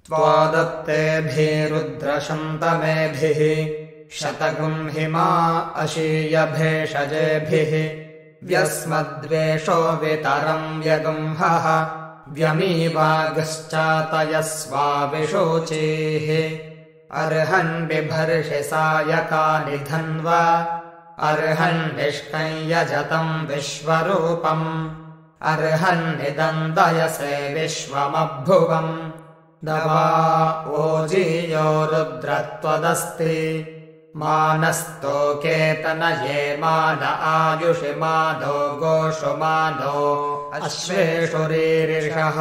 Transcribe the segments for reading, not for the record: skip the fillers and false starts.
त्वादत्तेभिरुद्रशन्तमेभिः शतगुं हिमा अशीयभेषजेभिः व्यस्मद्वेषो वितरं व्यगुंहः व्यमीवागश्चातयस्वाविशोचेः अर्हन् बिभर्षि सायकानि धन्वा अर्हन् निष्कञ्यजतं विश्वरूपम् अर्हन्निदन्दयसे विश्वमभ्भुवम् दवा ओजीयो रुद्रत्वदस्ति मानस्तोकेतनये मान आयुषि मानो गोषु मानो अश्वेषु रीरिषः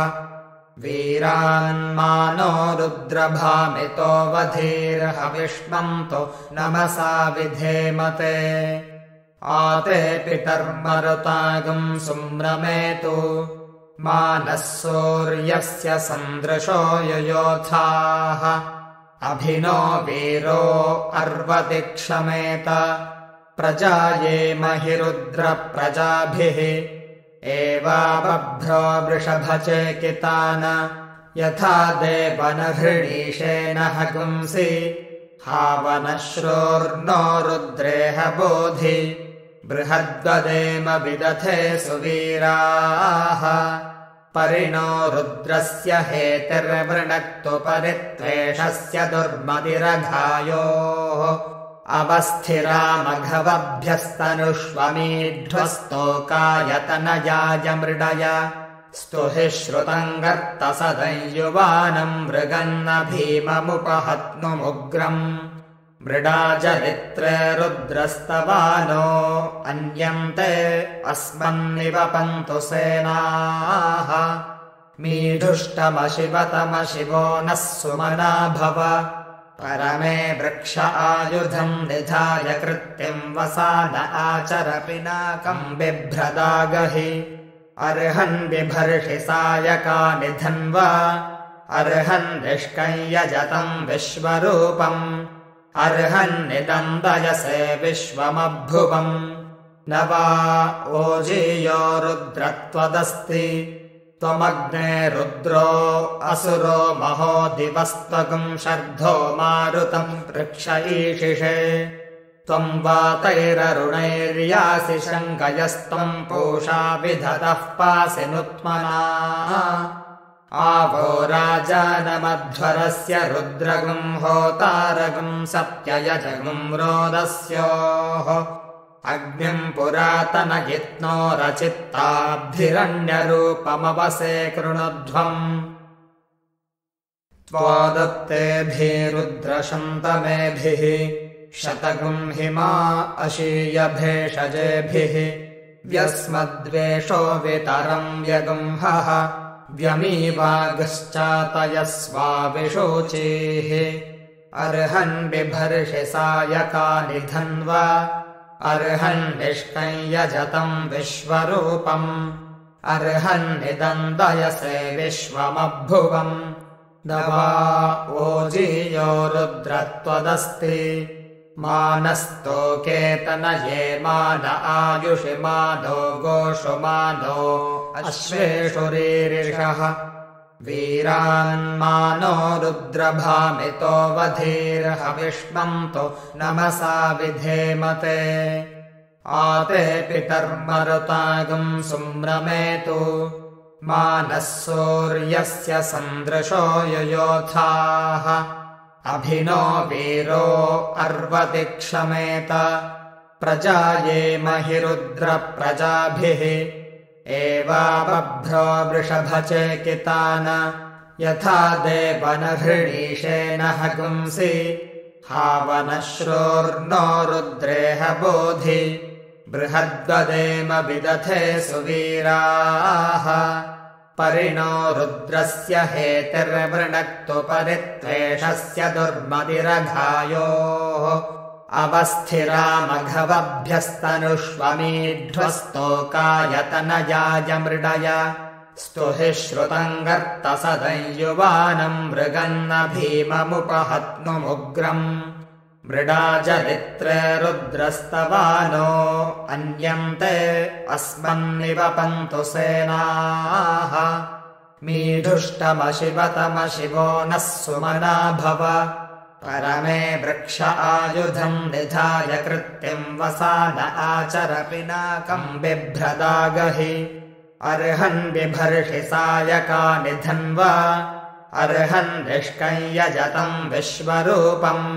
वीरान्मानो रुद्रभामितो वधीर्हविष्मन्तो नमसा विधेमते आते पितर्मरुतागं सुम्रमेतु मानः सूर्यस्य सन्दृशो युयोधाः अभिनो वीरो अर्वति क्षमेत प्रजाये महिरुद्रप्रजाभिः एवाबभ्रो वृषभचेकितान यथा देवनहृणीशेन हगुंसि हावनश्रोर्नो रुद्रेह बोधि बृहद्वदेम विदथे सुवीराः परिणो रुद्रस्य हेतिर्वृणक्तु परित्वेषस्य दुर्मतिरघायोः अवस्थिरामघवभ्यस्तनुष्वमीढ्वस्तोकायतनयाय मृडय स्तुहि श्रुतं गर्तसदंयुवानं मृगन्न भीममुपहत्नुमुग्रम् मृडाचरित्रे रुद्रस्तवानो अन्यन्ते अस्मन्निवपन्तु सेनाः मीढुष्टमशिवतमशिवो नः सुमना भव परमे वृक्ष आयुधं निधाय कृत्यं वसान आचर पिनाकं बिभ्रदागहि अर्हन् बिभर्षि सायकानि धन्वा अर्हन् निष्कञ्यजतं विश्वरूपम् अर्हन्निदन्दयसे विश्वमभ्भुवम् न वा ओजीयो रुद्रत्वदस्ति त्वमग्ने रुद्रो असुरो महो दिवस्त्वगुं शर्धो मारुतं वृक्ष ईशिषे त्वं वातैररुणैर्यासि शङ्कयस्त्वं पूषा विधतः पासि नुत्मना आवो राजानमध्वरस्य रुद्रगुं होतारगुं सप्ययजगुं रोदस्योः अग्निं पुरातनयित्नो रचित्ताब्धिरण्यरूपमवसे कृणुध्वम् त्वादत्तेभिरुद्रशन्तमेभिः शतगुं हिमा अशीयभेषजेभिः व्यस्मद्वेषो वितरं व्यगुंहः व्यमीवागश्चातयस्वाविशोचेः अर्हन् बिभर्षि सायकानि धन्वा अर्हन् निष्कञ्यजतं विश्वरूपम् अर्हन्निदन्दयसे विश्वमभ्भुवम् दवा ओजीयो रुद्रत्वदस्ति मानस्तोकेतनये मान आयुषि मानो गोषु मानो अश्वेषु रीरिषः वीरान्मानो रुद्रभामितो वधीर्हविष्मन्तो नमसा विधेमते आते पितर्मरुतागं सुम्रमेतु मानः सूर्यस्य सन्दृशो युयोधाः अभिनो वीरो अर्वति क्षमेत प्रजाये महिरुद्रप्रजाभिः एवाबभ्रो वृषभचेकितान यथा देवनहृणीशेन हगुंसि हावनश्रोर्नो रुद्रेह बोधि बृहद्वदेम विदथे सुवीराः परिणो रुद्रस्य हेतिर्वृणक्तु परित्वेषस्य दुर्मतिरघायोः अवस्थिरामघवभ्यस्तनुष्वमीढ्वस्तोकायतनयाय मृडय स्तुहि श्रुतं गर्तसदंयुवानं मृगन्न भीममुपहत्नुमुग्रम् मृडाचरित्रे रुद्रस्तवानो अन्यन्ते अस्मन्निवपन्तु सेनाः मीढुष्टमशिवतमशिवो नः सुमना भव परमे वृक्ष आयुधम् निधाय कृत्यम् वसान आचर पिनाकम् बिभ्रदागहि अर्हन् बिभर्षि सायकानि धन्वा अर्हन् निष्कञ्यजतम् विश्वरूपम्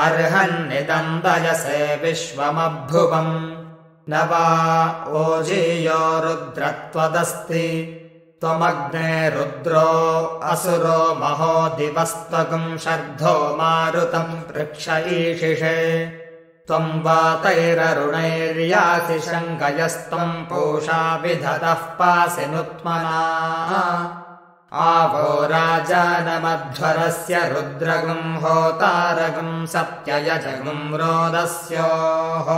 अर्हन्निदम् दयसे विश्वमभ्युवम् न वा ओजीयो रुद्रत्वदस्ति त्वमग्ने रुद्रो असुरो महो दिवस्त्वगुम् शर्धो मारुतम् पृक्ष ईशिषे त्वम् वातैररुणैर्यासि शङ्कयस्त्वम् पूषा विधतः पासि नुत्मना आवो राजानमध्वरस्य रुद्रगुम् होतारगुम् सत्ययजगुम् रोदस्योः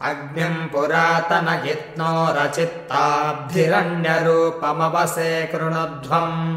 अग्निम् पुरातनयित्नो रचित्ताब्धिरण्यरूपमवसे कृणुध्वम्